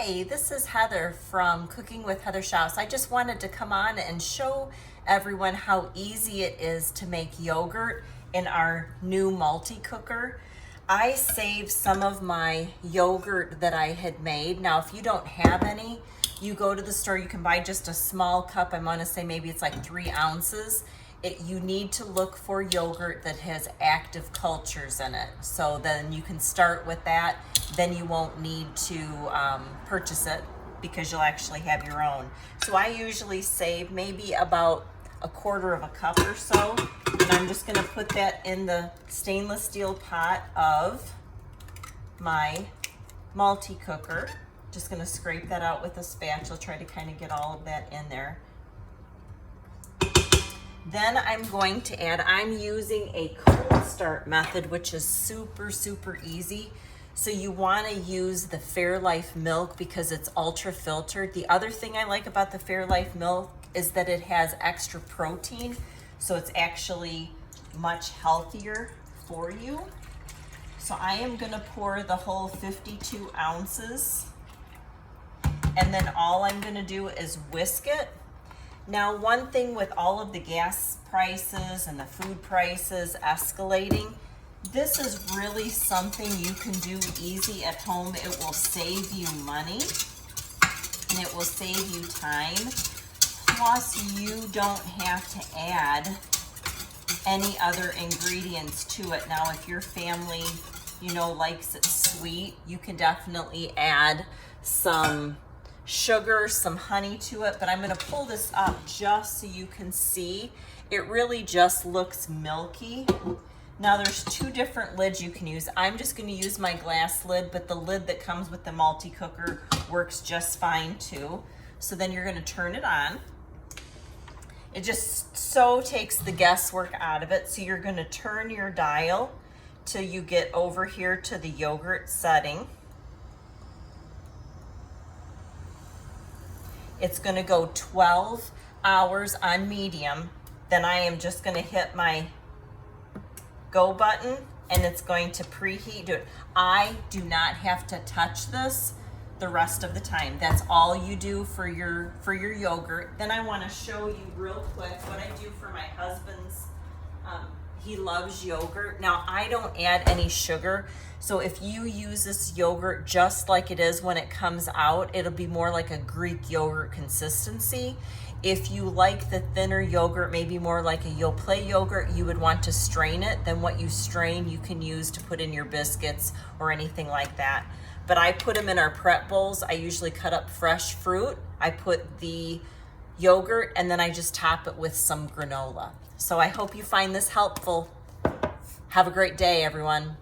Hi, this is Heather from Cooking with Heather Schaus. I just wanted to come on and show everyone how easy it is to make yogurt in our new multi-cooker. I saved some of my yogurt that I had made. Now, if you don't have any, you go to the store, you can buy just a small cup. I'm gonna say maybe it's like 3 ounces. You need to look for yogurt that has active cultures in it. So then you can start with that. Then you won't need to purchase it because you'll actually have your own. So I usually save maybe about 1/4 cup or so. And I'm just gonna put that in the stainless steel pot of my multi-cooker. Just gonna scrape that out with a spatula, try to kind of get all of that in there. Then I'm going to add, I'm using a cold start method, which is super easy. So you want to use the Fairlife milk because it's ultra filtered. The other thing I like about the Fairlife milk is that it has extra protein. So it's actually much healthier for you. So I am going to pour the whole 52 ounces. And then all I'm going to do is whisk it. Now, one thing with all of the gas prices and the food prices escalating, this is really something you can do easy at home. It will save you money and it will save you time. Plus, you don't have to add any other ingredients to it. Now, if your family, likes it sweet, you can definitely add some sugar, some honey to it, but I'm going to pull this up just so you can see. It really just looks milky. Now there's 2 different lids you can use. I'm just going to use my glass lid, but the lid that comes with the multi-cooker works just fine too. So then you're going to turn it on. It just so takes the guesswork out of it. So you're going to turn your dial till you get over here to the yogurt setting. It's going to go 12 hours on medium. Then I am just going to hit my go button and it's going to preheat. Do it. I do not have to touch this the rest of the time. That's all you do for your yogurt. Then I want to show you real quick what I do for my husband's. He loves yogurt. Now I don't add any sugar. So if you use this yogurt just like it is when it comes out, it'll be more like a Greek yogurt consistency. If you like the thinner yogurt, maybe more like a Yoplait yogurt, you would want to strain it. Then what you strain, you can use to put in your biscuits or anything like that. But I put them in our prep bowls. I usually cut up fresh fruit. I put the yogurt and then I just top it with some granola. So I hope you find this helpful. Have a great day, everyone.